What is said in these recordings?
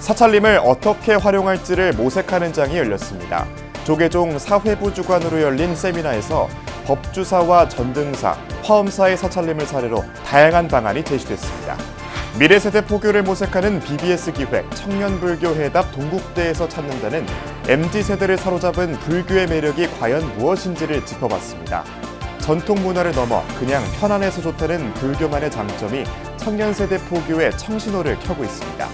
사찰림을 어떻게 활용할지를 모색하는 장이 열렸습니다. 조계종 사회부 주관으로 열린 세미나에서 법주사와 전등사, 화엄사의 사찰림을 사례로 다양한 방안이 제시됐습니다. 미래세대 포교를 모색하는 BBS 기획 청년불교 해답 동국대에서 찾는다는 MZ세대를 사로잡은 불교의 매력이 과연 무엇인지를 짚어봤습니다. 전통 문화를 넘어 그냥 편안해서 좋다는 불교만의 장점이 청년세대 포교의 청신호를 켜고 있습니다.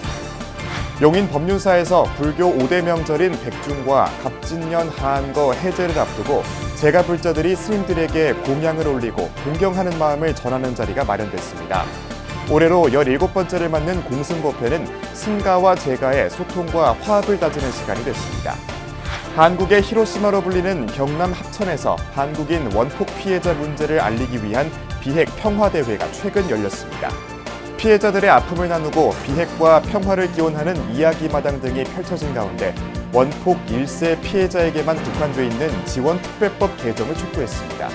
용인 법륜사에서 불교 5대 명절인 백중과 갑진년 하한거 해제를 앞두고 제가불자들이 스님들에게 공양을 올리고 공경하는 마음을 전하는 자리가 마련됐습니다. 올해로 17번째를 맞는 공승법회는 승가와 제가의 소통과 화합을 다지는 시간이 됐습니다. 한국의 히로시마로 불리는 경남 합천에서 한국인 원폭 피해자 문제를 알리기 위한 비핵 평화대회가 최근 열렸습니다. 피해자들의 아픔을 나누고 비핵과 평화를 기원하는 이야기마당 등이 펼쳐진 가운데 원폭 1세 피해자에게만 국한돼 있는 지원특별법 개정을 촉구했습니다.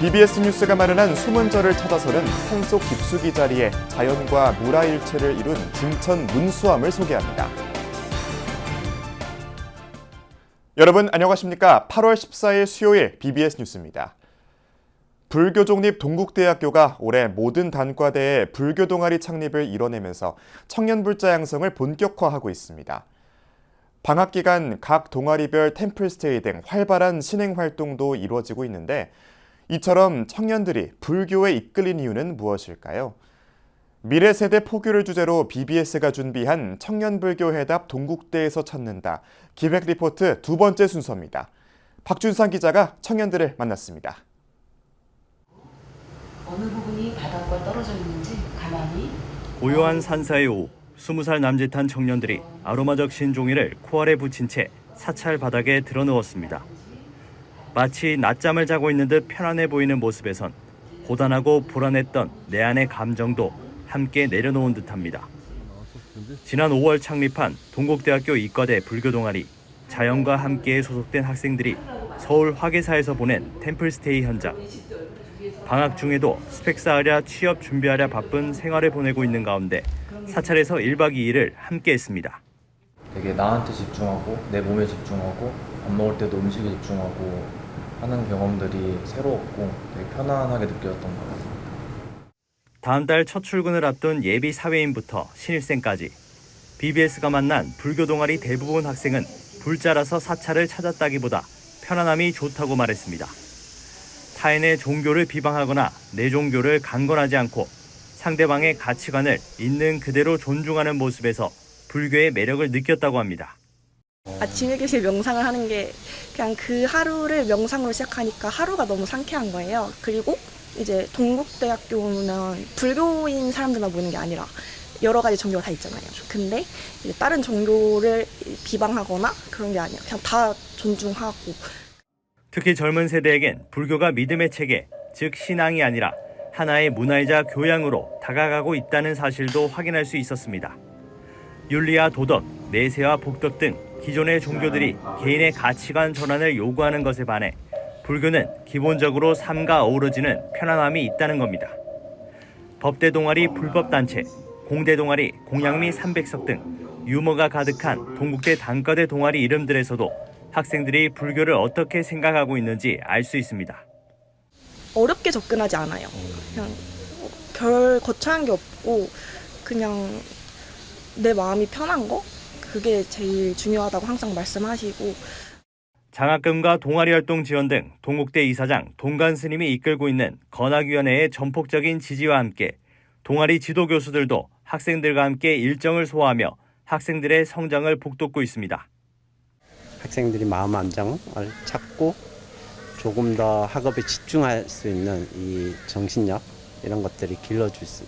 BBS 뉴스가 마련한 수문절을 찾아서는 산속 깊숙이 자리에 자연과 물화일체를 이룬 진천 문수암을 소개합니다. 여러분 안녕하십니까? 8월 14일 수요일 BBS 뉴스입니다. 불교족립 동국대학교가 올해 모든 단과대에 불교 동아리 창립을 이뤄내면서 청년불자 양성을 본격화하고 있습니다. 방학 기간 각 동아리별 템플스테이 등 활발한 신행 활동도 이루어지고 있는데 이처럼 청년들이 불교에 이끌린 이유는 무엇일까요? 미래세대 포교를 주제로 BBS가 준비한 청년불교 해답 동국대에서 찾는다. 기획 리포트 두 번째 순서입니다. 박준상 기자가 청년들을 만났습니다. 어느 부분이 바닥과 떨어져 있는지 가만히 고요한 산사의 오후 20살 남짓한 청년들이 아로마적 신종이를 코알에 붙인 채 사찰 바닥에 드러누웠습니다. 마치 낮잠을 자고 있는 듯 편안해 보이는 모습에선 고단하고 불안했던 내 안의 감정도 함께 내려놓은 듯합니다. 지난 5월 창립한 동국대학교 이과대 불교동아리 자연과 함께에 소속된 학생들이 서울 화계사에서 보낸 템플스테이 현장. 방학 중에도 스펙 쌓으랴 취업 준비하랴 바쁜 생활을 보내고 있는 가운데 사찰에서 1박 2일을 함께했습니다. 되게 나한테 집중하고 내 몸에 집중하고 밥 먹을 때도 음식에 집중하고 하는 경험들이 새로웠고 되게 편안하게 느껴졌던 것 같습니다. 다음 달 첫 출근을 앞둔 예비 사회인부터 신입생까지 BBS가 만난 불교 동아리 대부분 학생은 불자라서 사찰을 찾았다기보다 편안함이 좋다고 말했습니다. 타인의 종교를 비방하거나 내 종교를 강권하지 않고 상대방의 가치관을 있는 그대로 존중하는 모습에서 불교의 매력을 느꼈다고 합니다. 아침 일기실 명상을 하는 게 그냥 그 하루를 명상으로 시작하니까 하루가 너무 상쾌한 거예요. 그리고 이제 동국대학교는 불교인 사람들만 모이는 게 아니라 여러 가지 종교가 다 있잖아요. 근데 이제 다른 종교를 비방하거나 그런 게 아니라 그냥 다 존중하고. 특히 젊은 세대에겐 불교가 믿음의 체계, 즉 신앙이 아니라 하나의 문화이자 교양으로 다가가고 있다는 사실도 확인할 수 있었습니다. 윤리와 도덕, 내세와 복덕 등 기존의 종교들이 개인의 가치관 전환을 요구하는 것에 반해 불교는 기본적으로 삶과 어우러지는 편안함이 있다는 겁니다. 법대 동아리 불법단체, 공대 동아리 공양미 300석 등 유머가 가득한 동국대 단과대 동아리 이름들에서도 학생들이 불교를 어떻게 생각하고 있는지 알 수 있습니다. 어렵게 접근하지 않아요. 그냥 별 거창한 게 없고 그냥 내 마음이 편한 거? 그게 제일 중요하다고 항상 말씀하시고. 장학금과 동아리 활동 지원 등 동국대 이사장 동관 스님이 이끌고 있는 건학위원회의 전폭적인 지지와 함께 동아리 지도 교수들도 학생들과 함께 일정을 소화하며 학생들의 성장을 북돋고 있습니다. 학생들이 마음 안정을 찾고 조금 더 학업에 집중할 수 있는 이 정신력 이런 것들이 길러줄 수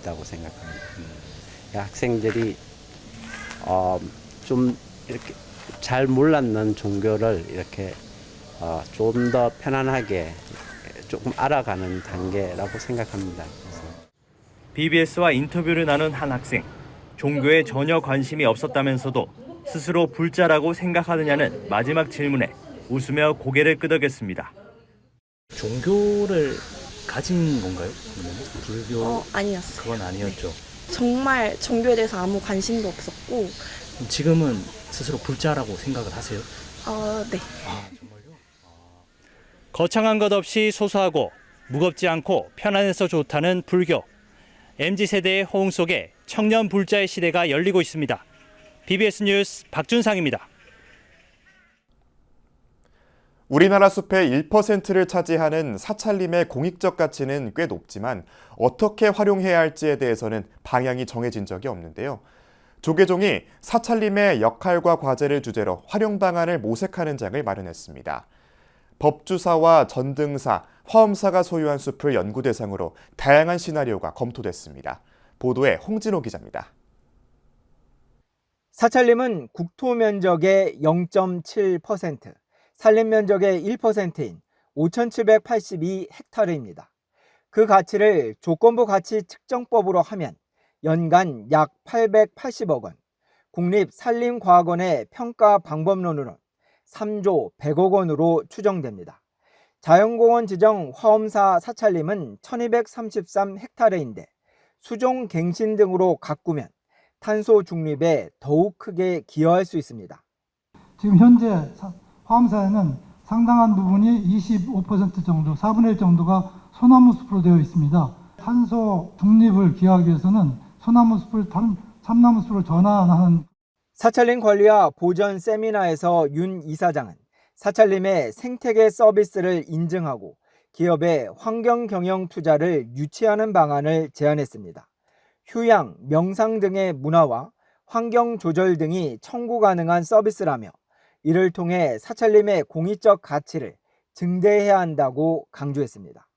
있다고 생각합니다. 학생들이 좀 이렇게 잘 몰랐는 종교를 이렇게 좀 더 편안하게 조금 알아가는 단계라고 생각합니다. BBS와 인터뷰를 나눈 한 학생, 종교에 전혀 관심이 없었다면서도 스스로 불자라고 생각하느냐는 마지막 질문에 웃으며 고개를 끄덕였습니다. 종교를 가진 건가요? 불교? 아니었어요. 그건 아니었죠. 정말 종교에 대해서 아무 관심도 없었고 지금은 스스로 불자라고 생각을 하세요? 네. 거창한 것 없이 소소하고 무겁지 않고 편안해서 좋다는 불교. MZ세대의 호응 속에 청년 불자의 시대가 열리고 있습니다. BBS 뉴스 박준상입니다. 우리나라 숲의 1%를 차지하는 사찰림의 공익적 가치는 꽤 높지만 어떻게 활용해야 할지에 대해서는 방향이 정해진 적이 없는데요. 조계종이 사찰림의 역할과 과제를 주제로 활용 방안을 모색하는 장을 마련했습니다. 법주사와 전등사, 화엄사가 소유한 숲을 연구 대상으로 다양한 시나리오가 검토됐습니다. 보도에 홍진호 기자입니다. 사찰림은 국토 면적의 0.7%, 산림 면적의 1%인 5,782헥타르입니다. 그 가치를 조건부 가치 측정법으로 하면 연간 약 880억 원, 국립산림과학원의 평가 방법론으론 3조 100억 원으로 추정됩니다. 자연공원 지정 화엄사 사찰림은 1233헥타르인데 수종 갱신 등으로 가꾸면 탄소 중립에 더욱 크게 기여할 수 있습니다. 지금 현재 화엄사에는 상당한 부분이 25% 정도, 4분의 1 정도가 소나무 숲으로 되어 있습니다. 탄소 중립을 기하기 위해서는 소나무 숲을 참나무 숲으로 전환하는 사찰림 관리와 보전 세미나에서 윤 이사장은 사찰림의 생태계 서비스를 인증하고 기업의 환경 경영 투자를 유치하는 방안을 제안했습니다. 휴양, 명상 등의 문화와 환경 조절 등이 청구 가능한 서비스라며 이를 통해 사찰림의 공익적 가치를 증대해야 한다고 강조했습니다.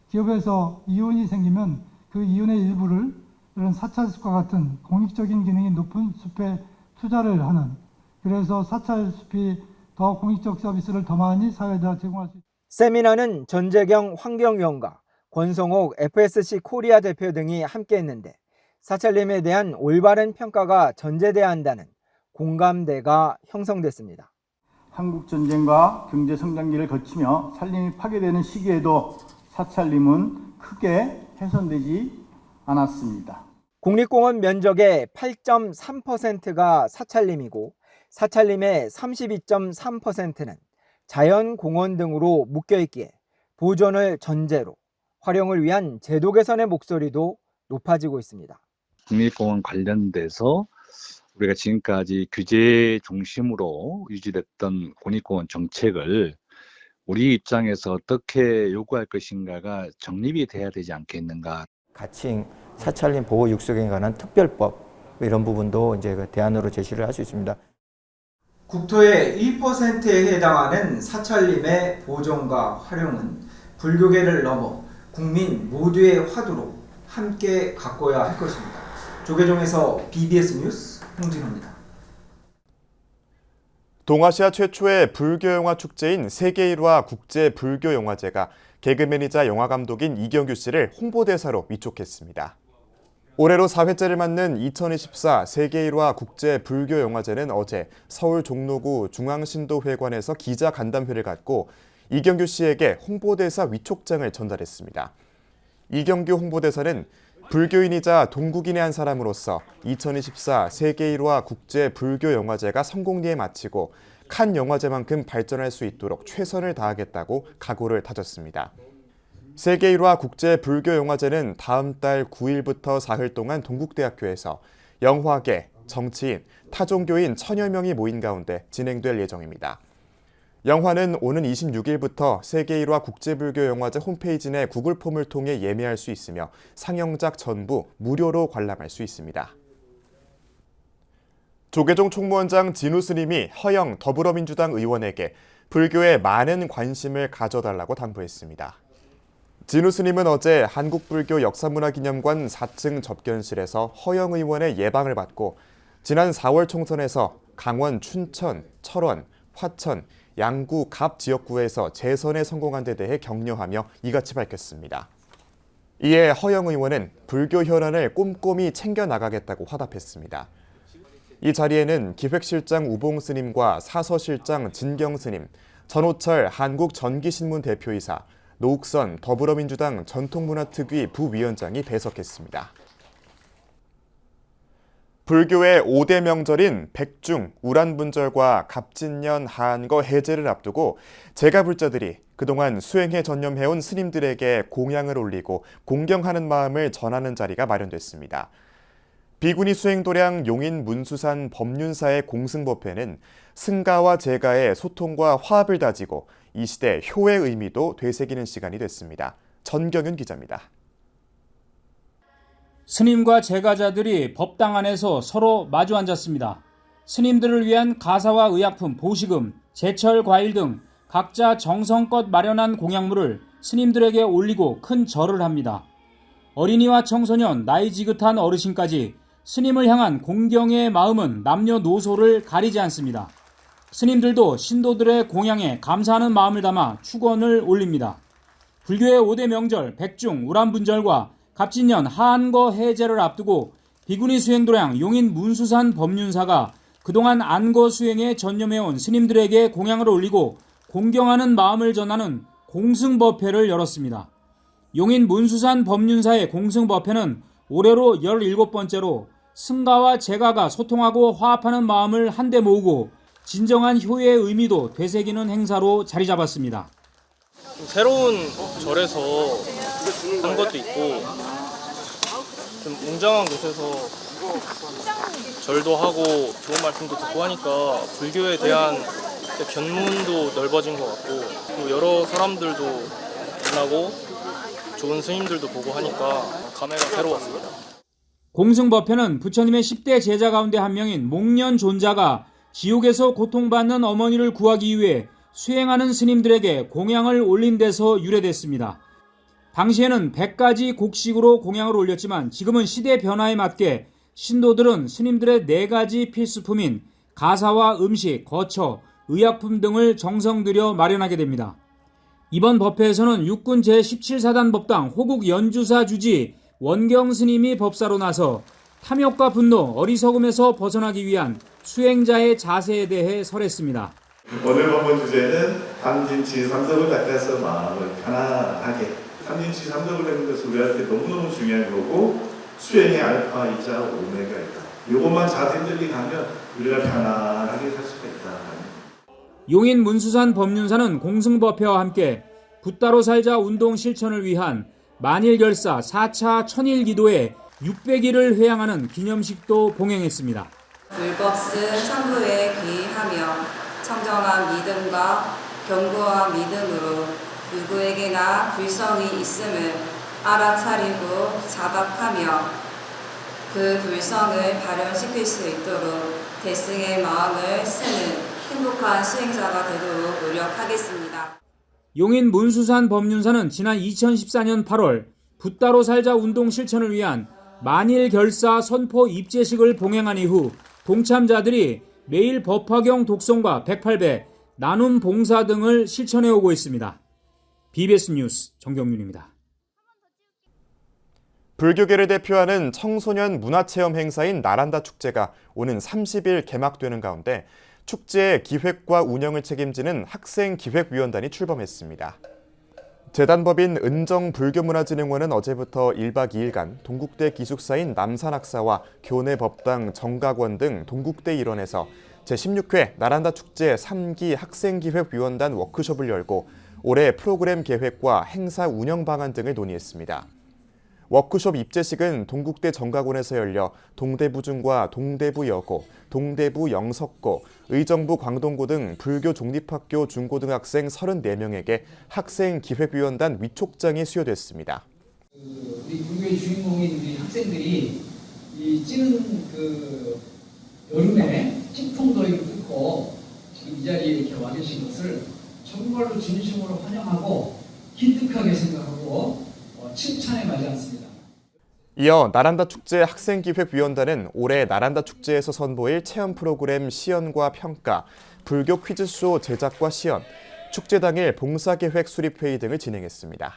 기업에서 이윤이 생기면 그 이윤의 일부를 이런 사찰숲과 같은 공익적인 기능이 높은 숲에 투자를 하는, 그래서 사찰숲이 더 공익적 서비스를 더 많이 사회에다 제공할 수 있습니다. 세미나는 전재경 환경위원과 권성옥 FSC 코리아 대표 등이 함께했는데 사찰림에 대한 올바른 평가가 전제돼야 한다는 공감대가 형성됐습니다. 한국전쟁과 경제성장기를 거치며 산림이 파괴되는 시기에도 사찰림은 크게 훼손되지 않았습니다. 국립공원 면적의 8.3%가 사찰림이고 사찰림의 32.3%는 자연공원 등으로 묶여있기에 보존을 전제로 활용을 위한 제도 개선의 목소리도 높아지고 있습니다. 국립공원 관련돼서 우리가 지금까지 규제 중심으로 유지됐던 국립공원 정책을 우리 입장에서 어떻게 요구할 것인가가 정립이 돼야 되지 않겠는가. 가칭 사찰림 보호 육성에 관한 특별법 이런 부분도 이제 그 대안으로 제시를 할 수 있습니다. 국토의 1%에 해당하는 사찰림의 보존과 활용은 불교계를 넘어 국민 모두의 화두로 함께 가꿔야 할 것입니다. 조계종에서 BBS 뉴스 홍진호입니다. 동아시아 최초의 불교 영화 축제인 세계 1화 국제 불교 영화제가 개그맨이자 영화감독인 이경규 씨를 홍보대사로 위촉했습니다. 올해로 4회째를 맞는 2024 세계 1화 국제 불교 영화제는 어제 서울 종로구 중앙신도회관에서 기자 간담회를 갖고 이경규 씨에게 홍보대사 위촉장을 전달했습니다. 이경규 홍보대사는 불교인이자 동국인의 한 사람으로서 2024 세계 1화 국제 불교 영화제가 성공리에 마치고 칸 영화제만큼 발전할 수 있도록 최선을 다하겠다고 각오를 다졌습니다. 세계 1화 국제 불교 영화제는 다음 달 9일부터 4일 동안 동국대학교에서 영화계, 정치인, 타종교인 1000여 명이 모인 가운데 진행될 예정입니다. 영화는 오는 26일부터 세계 1화 국제불교 영화제 홈페이지 내 구글 폼을 통해 예매할 수 있으며 상영작 전부 무료로 관람할 수 있습니다. 조계종 총무원장 진우 스님이 허영 더불어민주당 의원에게 불교에 많은 관심을 가져달라고 당부했습니다. 진우 스님은 어제 한국불교 역사문화기념관 4층 접견실에서 허영 의원의 예방을 받고 지난 4월 총선에서 강원 춘천, 철원, 화천, 양구, 갑 지역구에서 재선에 성공한 데 대해 격려하며 이같이 밝혔습니다. 이에 허영 의원은 불교 현안을 꼼꼼히 챙겨나가겠다고 화답했습니다. 이 자리에는 기획실장 우봉 스님과 사서실장 진경 스님, 전호철 한국전기신문 대표이사, 노욱선 더불어민주당 전통문화특위 부위원장이 배석했습니다. 불교의 5대 명절인 백중, 우란분절과 갑진년, 하한거 해제를 앞두고 제가불자들이 그동안 수행에 전념해온 스님들에게 공양을 올리고 공경하는 마음을 전하는 자리가 마련됐습니다. 비구니 수행도량 용인 문수산 법륜사의 공승법회는 승가와 제가의 소통과 화합을 다지고 이 시대 효의 의미도 되새기는 시간이 됐습니다. 전경윤 기자입니다. 스님과 제가자들이 법당 안에서 서로 마주 앉았습니다. 스님들을 위한 가사와 의약품, 보시금, 제철 과일 등 각자 정성껏 마련한 공약물을 스님들에게 올리고 큰 절을 합니다. 어린이와 청소년, 나이 지긋한 어르신까지 스님을 향한 공경의 마음은 남녀노소를 가리지 않습니다. 스님들도 신도들의 공양에 감사하는 마음을 담아 축원을 올립니다. 불교의 5대 명절 백중, 우란분절과 갑진년, 하한거 해제를 앞두고 비구니 수행도량 용인 문수산 법륜사가 그동안 안거 수행에 전념해온 스님들에게 공양을 올리고 공경하는 마음을 전하는 공승법회를 열었습니다. 용인 문수산 법륜사의 공승법회는 올해로 17번째로 승가와 제가가 소통하고 화합하는 마음을 한데 모으고 진정한 효의 의미도 되새기는 행사로 자리 잡았습니다. 새로운 절에서 한 것도 있고 좀 웅장한 곳에서 절도 하고 좋은 말씀도 듣고 하니까 불교에 대한 견문도 넓어진 것 같고 또 여러 사람들도 만나고 좋은 스님들도 보고 하니까 감회가 새로웠습니다. 공승법회는 부처님의 10대 제자 가운데 한 명인 목련 존자가 지옥에서 고통받는 어머니를 구하기 위해 수행하는 스님들에게 공양을 올린 데서 유래됐습니다. 당시에는 100가지 곡식으로 공양을 올렸지만 지금은 시대 변화에 맞게 신도들은 스님들의 4가지 필수품인 가사와 음식, 거처, 의약품 등을 정성 들여 마련하게 됩니다. 이번 법회에서는 육군 제17사단 법당 호국 연주사 주지 원경 스님이 법사로 나서 탐욕과 분노, 어리석음에서 벗어나기 위한 수행자의 자세에 대해 설했습니다. 오늘 본문 주제는 삼진치 삼석을 닦아서 마음을 편안하게. 삼진치 삼석을 하는 것은 우리한테 너무너무 중요한 거고 수행의 알파이자 오메가이다. 이것만 자세히 가면 우리가 편안하게 살 수가 있다. 용인 문수산 법륜사는 공승법회와 함께 붓다로 살자 운동 실천을 위한 만일결사 4차 천일기도에 600일을 회양하는 기념식도 봉행했습니다. 불법스 천부에 귀하며 청정한 믿음과 견고한 믿음으로 누구에게나 불성이 있음을 알아차리고 자각하며 그 불성을 발현시킬 수 있도록 대승의 마음을 쓰는 행복한 수행자가 되도록 노력하겠습니다. 용인 문수산 법륜사는 지난 2014년 8월 붓다로 살자 운동 실천을 위한 만일결사 선포 입제식을 봉행한 이후 동참자들이 매일 법화경 독송과 108배, 나눔 봉사 등을 실천해 오고 있습니다. BBS 뉴스 정경윤입니다. 불교계를 대표하는 청소년 문화체험 행사인 나란다 축제가 오는 30일 개막되는 가운데 축제의 기획과 운영을 책임지는 학생기획위원단이 출범했습니다. 재단법인 은정불교문화진흥원은 어제부터 1박 2일간 동국대 기숙사인 남산학사와 교내법당 정각원 등 동국대 일원에서 제16회 나란다 축제 3기 학생기획위원단 워크숍을 열고 올해 프로그램 계획과 행사 운영 방안 등을 논의했습니다. 워크숍 입제식은 동국대 정각원에서 열려 동대부중과 동대부 여고, 동대부 영석고, 의정부 광동고 등 불교 종립학교 중고등학생 34명에게 학생기획위원단 위촉장이 수여됐습니다. 우리 불교의 주인공인 우리 학생들이 이 찌는 여름에 찌풍더위를 뚫고 지금 이 자리에 이렇게 와 계신 것을 정말로 진심으로 환영하고 기특하게 생각하고 칭찬에 마지 않습니다. 이어 나란다 축제 학생기획위원단은 올해 나란다 축제에서 선보일 체험 프로그램 시연과 평가, 불교 퀴즈쇼 제작과 시연, 축제 당일 봉사계획 수립회의 등을 진행했습니다.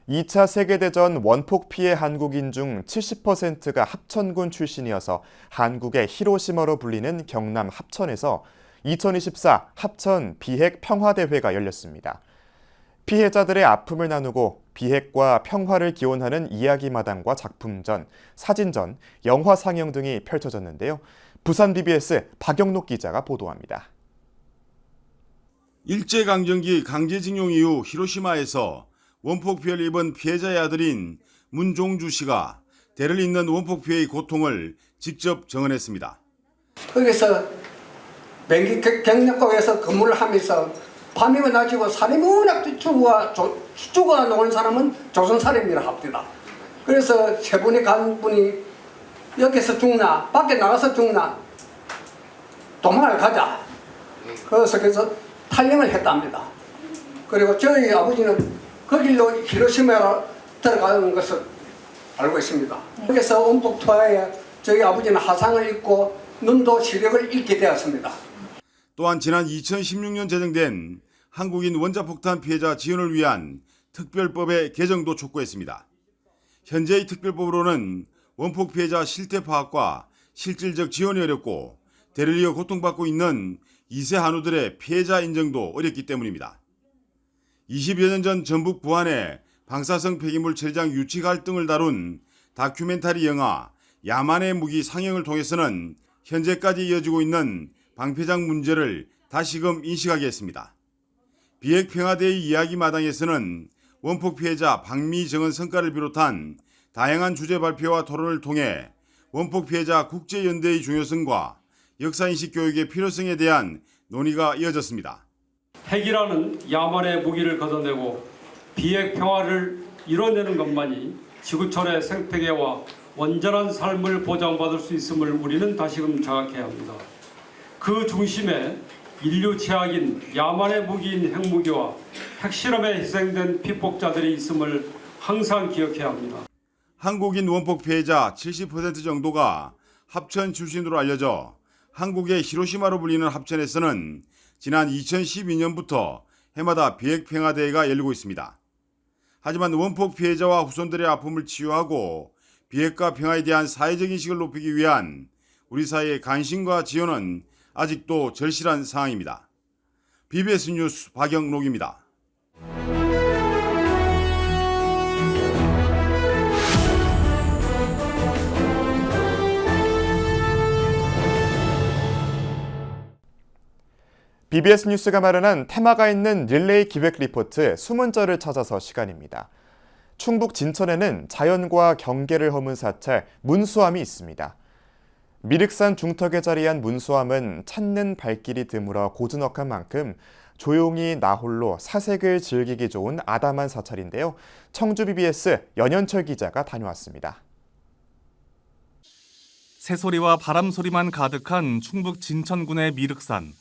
2차 세계대전 원폭 피해 한국인 중 70%가 합천군 출신이어서 한국의 히로시마로 불리는 경남 합천에서 2024 합천 비핵 평화대회가 열렸습니다. 피해자들의 아픔을 나누고 비핵과 평화를 기원하는 이야기마당과 작품전, 사진전, 영화 상영 등이 펼쳐졌는데요. 부산 BBS 박영록 기자가 보도합니다. 일제강점기 강제징용 이후 히로시마에서 원폭 피해를 입은 피해자의 아들인 문종주 씨가 대를 잇는 원폭 피해의 고통을 직접 증언했습니다. 거기서 뱅기 경력고에서 근무를 하면서 밤이고 낮이고 사람이 워낙 죽어 나오는 사람은 조선사람이라 합니다. 그래서 세 분이 간 분이 여기서 죽나 밖에 나가서 죽나 도망을 가자. 그래서 탈영을 했답니다. 그리고 저희 아버지는 그 길로 히로시마로 들어가는 것을 알고 있습니다. 그래서 원폭 투하에 저희 아버지는 화상을 입고 눈도 시력을 잃게 되었습니다. 또한 지난 2016년 제정된 한국인 원자폭탄 피해자 지원을 위한 특별법의 개정도 촉구했습니다. 현재의 특별법으로는 원폭 피해자 실태 파악과 실질적 지원이 어렵고 대를 이어 고통받고 있는 2세 한우들의 피해자 인정도 어렵기 때문입니다. 20여 년 전 전북 부안의 방사성 폐기물 처리장 유치 갈등을 다룬 다큐멘터리 영화 야만의 무기 상영을 통해서는 현재까지 이어지고 있는 방패장 문제를 다시금 인식하게 했습니다. 비핵평화대의 이야기마당에서는 원폭 피해자 박미정은 성과를 비롯한 다양한 주제 발표와 토론을 통해 원폭 피해자 국제연대의 중요성과 역사인식 교육의 필요성에 대한 논의가 이어졌습니다. 핵이라는 야만의 무기를 걷어내고 비핵 평화를 이뤄내는 것만이 지구촌의 생태계와 온전한 삶을 보장받을 수 있음을 우리는 다시금 자각해야 합니다. 그 중심에 인류 최악인 야만의 무기인 핵무기와 핵실험에 희생된 피폭자들이 있음을 항상 기억해야 합니다. 한국인 원폭 피해자 70% 정도가 합천 출신으로 알려져 한국의 히로시마로 불리는 합천에서는 지난 2012년부터 해마다 비핵평화대회가 열리고 있습니다. 하지만 원폭 피해자와 후손들의 아픔을 치유하고 비핵과 평화에 대한 사회적 인식을 높이기 위한 우리 사회의 관심과 지원은 아직도 절실한 상황입니다. BBS 뉴스 박영록입니다. BBS 뉴스가 마련한 테마가 있는 릴레이 기획 리포트 수문절을 찾아서 시간입니다. 충북 진천에는 자연과 경계를 허문 사찰 문수암이 있습니다. 미륵산 중턱에 자리한 문수암은 찾는 발길이 드물어 고즈넉한 만큼 조용히 나홀로 사색을 즐기기 좋은 아담한 사찰인데요. 청주 BBS 연현철 기자가 다녀왔습니다. 새소리와 바람소리만 가득한 충북 진천군의 미륵산.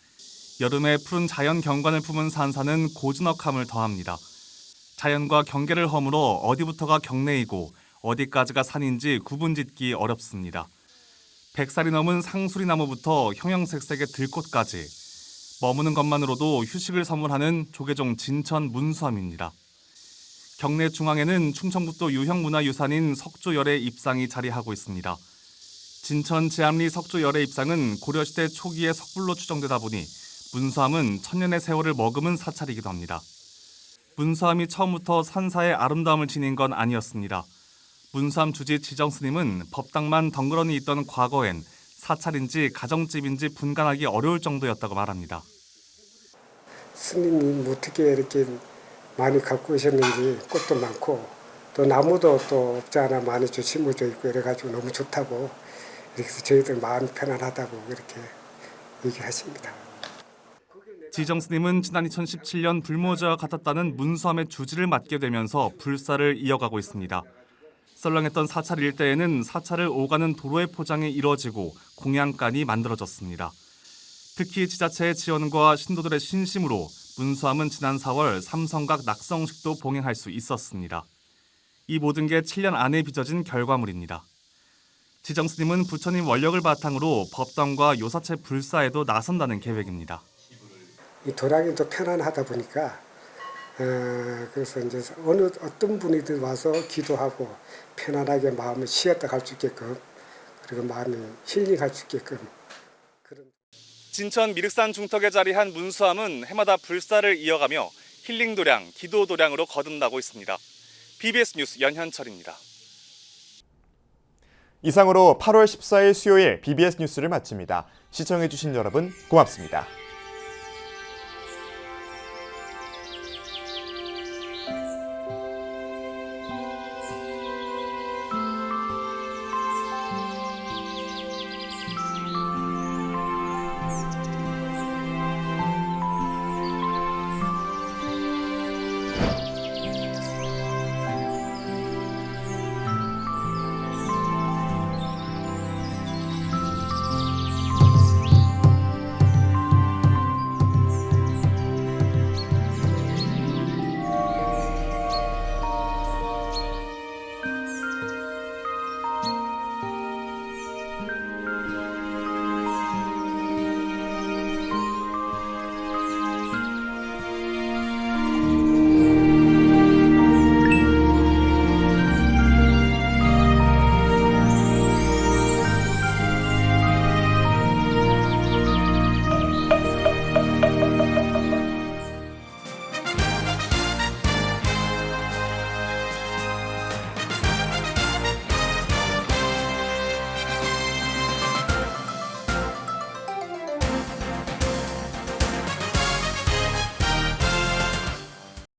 여름에 푸른 자연 경관을 품은 산사는 고즈넉함을 더합니다. 자연과 경계를 허물어 어디부터가 경내이고 어디까지가 산인지 구분짓기 어렵습니다. 100살이 넘은 상수리나무부터 형형색색의 들꽃까지 머무는 것만으로도 휴식을 선물하는 조계종 진천 문수암입니다. 경내 중앙에는 충청북도 유형문화유산인 석조열의 입상이 자리하고 있습니다. 진천 제암리 석조열의 입상은 고려시대 초기에 석불로 추정되다 보니 문수암은 천년의 세월을 머금은 사찰이기도 합니다. 문수암이 처음부터 산사의 아름다움을 지닌 건 아니었습니다. 문수암 주지 지정스님은 법당만 덩그러니 있던 과거엔 사찰인지 가정집인지 분간하기 어려울 정도였다고 말합니다. 스님이 어떻게 이렇게 많이 갖고 오셨는지 꽃도 많고 또 나무도 또 없지 않아 많이 심어져 있고 이래가지고 너무 좋다고 이렇게 해서 저희들 마음이 편안하다고 그렇게 얘기하십니다. 지정스님은 지난 2017년 불모지와 같았다는 문수암의 주지를 맡게 되면서 불사를 이어가고 있습니다. 썰렁했던 사찰 일대에는 사찰을 오가는 도로의 포장이 이뤄지고 공양간이 만들어졌습니다. 특히 지자체의 지원과 신도들의 신심으로 문수암은 지난 4월 삼성각 낙성식도 봉행할 수 있었습니다. 이 모든 게 7년 안에 빚어진 결과물입니다. 지정스님은 부처님 원력을 바탕으로 법당과 요사체 불사에도 나선다는 계획입니다. 이 도량이도 편안하다 보니까 그래서 이제 어떤 분이들 와서 기도하고 편안하게 마음을 쉬었다 갈 수 있게끔 그리고 마음이 힐링할 수 있게끔 진천 미륵산 중턱에 자리한 문수암은 해마다 불사를 이어가며 힐링 도량, 기도 도량으로 거듭나고 있습니다. BBS 뉴스 연현철입니다. 이상으로 8월 14일 수요일 BBS 뉴스를 마칩니다. 시청해주신 여러분 고맙습니다.